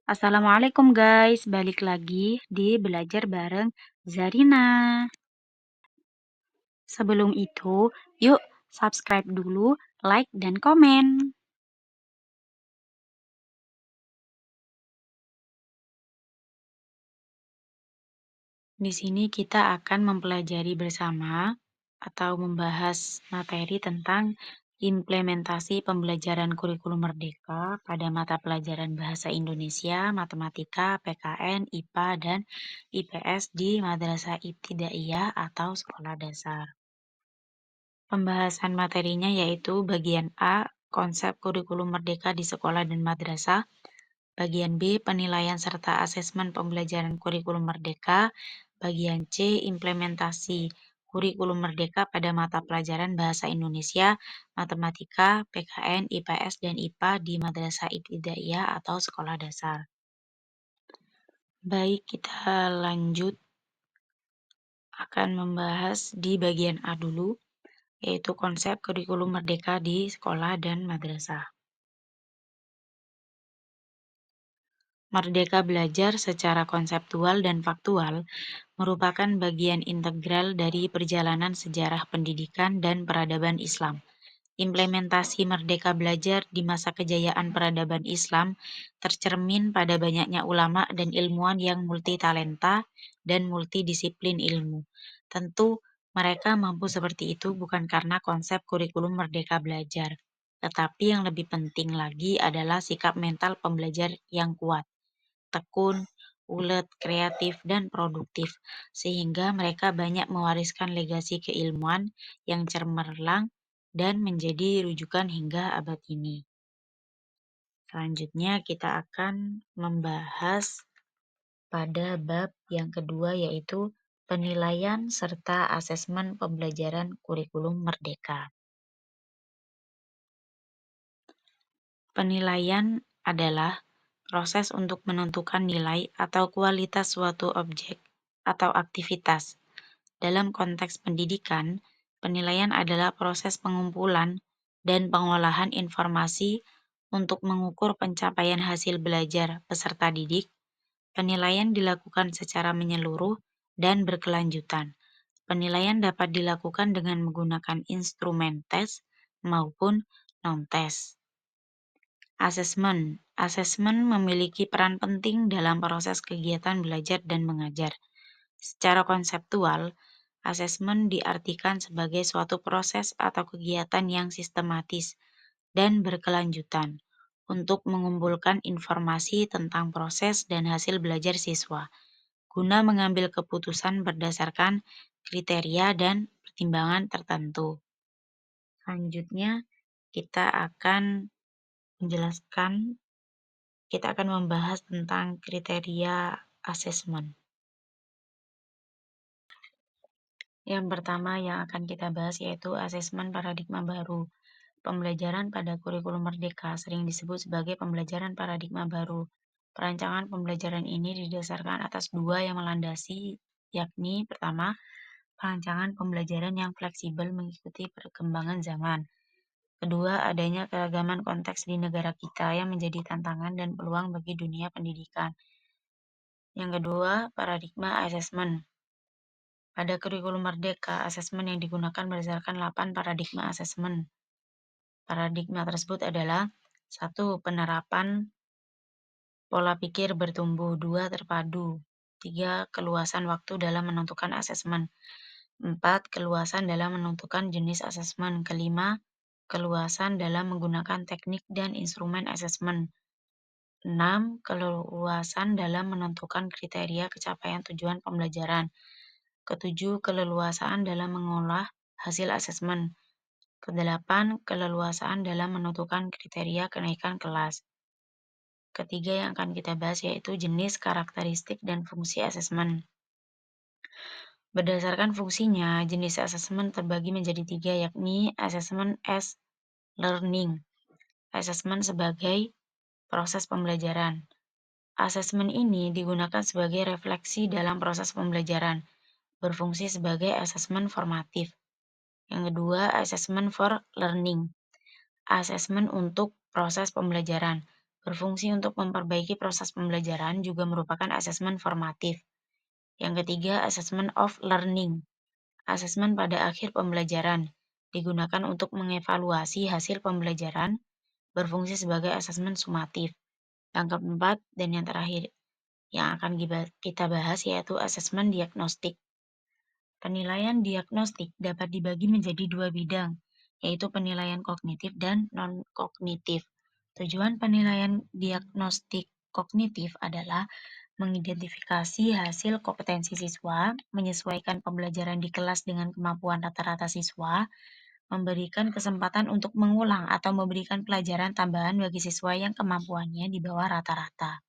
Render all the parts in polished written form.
Assalamualaikum guys, balik lagi di Belajar Bareng Zarina. Sebelum itu, yuk subscribe dulu, like, dan komen. Di sini kita akan mempelajari bersama atau membahas materi tentang implementasi pembelajaran kurikulum merdeka pada mata pelajaran Bahasa Indonesia, Matematika, PKN, IPA, dan IPS di Madrasah Ibtidaiyah atau sekolah dasar. Pembahasan materinya yaitu bagian A, konsep kurikulum merdeka di sekolah dan madrasah. Bagian B, penilaian serta asesmen pembelajaran kurikulum merdeka. Bagian C, implementasi kurikulum merdeka pada mata pelajaran Bahasa Indonesia, Matematika, PKN, IPS, dan IPA di Madrasah Ibtidaiyah atau sekolah dasar. Baik, kita lanjut akan membahas di bagian A dulu, yaitu konsep kurikulum merdeka di sekolah dan madrasah. Merdeka belajar secara konseptual dan faktual merupakan bagian integral dari perjalanan sejarah pendidikan dan peradaban Islam. Implementasi Merdeka Belajar di masa kejayaan peradaban Islam tercermin pada banyaknya ulama dan ilmuwan yang multitalenta dan multidisiplin ilmu. Tentu, mereka mampu seperti itu bukan karena konsep kurikulum Merdeka Belajar, tetapi yang lebih penting lagi adalah sikap mental pembelajar yang kuat, tekun, ulet, kreatif, dan produktif, sehingga mereka banyak mewariskan legasi keilmuan yang cemerlang dan menjadi rujukan hingga abad ini. Selanjutnya kita akan membahas pada bab yang kedua, yaitu penilaian serta asesmen pembelajaran kurikulum merdeka. Penilaian adalah proses untuk menentukan nilai atau kualitas suatu objek atau aktivitas. Dalam konteks pendidikan, penilaian adalah proses pengumpulan dan pengolahan informasi untuk mengukur pencapaian hasil belajar peserta didik. Penilaian dilakukan secara menyeluruh dan berkelanjutan. Penilaian dapat dilakukan dengan menggunakan instrumen tes maupun non-tes. Asesmen. Asesmen memiliki peran penting dalam proses kegiatan belajar dan mengajar. Secara konseptual, asesmen diartikan sebagai suatu proses atau kegiatan yang sistematis dan berkelanjutan untuk mengumpulkan informasi tentang proses dan hasil belajar siswa, guna mengambil keputusan berdasarkan kriteria dan pertimbangan tertentu. Selanjutnya, kita akan membahas tentang kriteria asesmen. Yang pertama yang akan kita bahas yaitu asesmen paradigma baru. Pembelajaran pada kurikulum merdeka sering disebut sebagai pembelajaran paradigma baru. Perancangan pembelajaran ini didasarkan atas dua yang melandasi, yakni pertama, perancangan pembelajaran yang fleksibel mengikuti perkembangan zaman. Kedua, adanya keragaman konteks di negara kita yang menjadi tantangan dan peluang bagi dunia pendidikan. Yang kedua, paradigma asesmen. Pada kurikulum merdeka, asesmen yang digunakan berdasarkan 8 paradigma asesmen. Paradigma tersebut adalah 1. Penerapan pola pikir bertumbuh. 2. Terpadu. 3. Keluasan waktu dalam menentukan asesmen. 4. Keluasan dalam menentukan jenis asesmen. Kelima, keluasan dalam menggunakan teknik dan instrumen asesmen. 6. Keluasan dalam menentukan kriteria capaian tujuan pembelajaran. Ketujuh, keleluasaan dalam mengolah hasil asesmen. Kedelapan, keleluasaan dalam menentukan kriteria kenaikan kelas. Ketiga yang akan kita bahas yaitu jenis, karakteristik, dan fungsi asesmen. Berdasarkan fungsinya, jenis asesmen terbagi menjadi 3, yakni asesmen as learning, asesmen sebagai proses pembelajaran. Asesmen ini digunakan sebagai refleksi dalam proses pembelajaran, berfungsi sebagai asesmen formatif. Yang kedua, asesmen for learning, asesmen untuk proses pembelajaran, berfungsi untuk memperbaiki proses pembelajaran, juga merupakan asesmen formatif. Yang ketiga, assessment of learning. Asesmen pada akhir pembelajaran digunakan untuk mengevaluasi hasil pembelajaran, berfungsi sebagai asesmen sumatif. Yang keempat dan yang terakhir yang akan kita bahas yaitu asesmen diagnostik. Penilaian diagnostik dapat dibagi menjadi dua bidang, yaitu penilaian kognitif dan non-kognitif. Tujuan penilaian diagnostik kognitif adalah mengidentifikasi hasil kompetensi siswa, menyesuaikan pembelajaran di kelas dengan kemampuan rata-rata siswa, memberikan kesempatan untuk mengulang atau memberikan pelajaran tambahan bagi siswa yang kemampuannya di bawah rata-rata.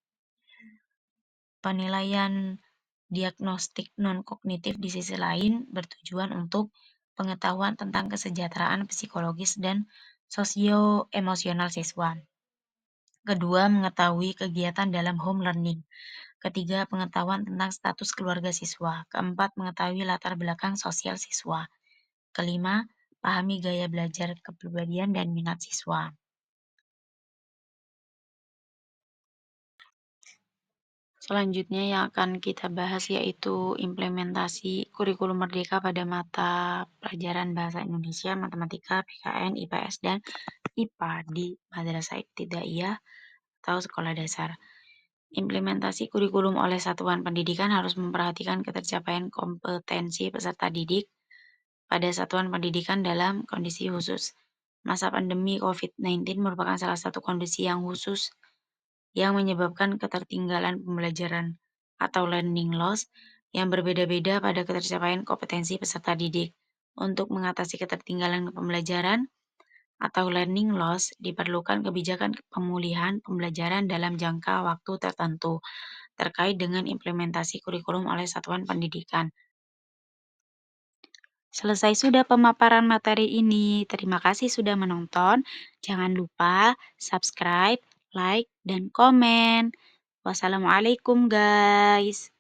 Penilaian diagnostik non-kognitif di sisi lain bertujuan untuk pengetahuan tentang kesejahteraan psikologis dan sosio-emosional siswa. Kedua, mengetahui kegiatan dalam home learning. Ketiga, pengetahuan tentang status keluarga siswa. Keempat, mengetahui latar belakang sosial siswa. Kelima, pahami gaya belajar, kepribadian, dan minat siswa. Selanjutnya yang akan kita bahas yaitu implementasi kurikulum merdeka pada mata pelajaran Bahasa Indonesia, Matematika, PKN, IPS, dan IPA di Madrasah Ibtidaiyah atau sekolah dasar. Implementasi kurikulum oleh satuan pendidikan harus memperhatikan ketercapaian kompetensi peserta didik pada satuan pendidikan dalam kondisi khusus. Masa pandemi COVID-19 merupakan salah satu kondisi yang khusus yang menyebabkan ketertinggalan pembelajaran atau learning loss yang berbeda-beda pada ketercapaian kompetensi peserta didik. Untuk mengatasi ketertinggalan pembelajaran atau learning loss, diperlukan kebijakan pemulihan pembelajaran dalam jangka waktu tertentu terkait dengan implementasi kurikulum oleh satuan pendidikan. Selesai sudah pemaparan materi ini. Terima kasih sudah menonton. Jangan lupa subscribe, like, dan komen. Wassalamualaikum guys.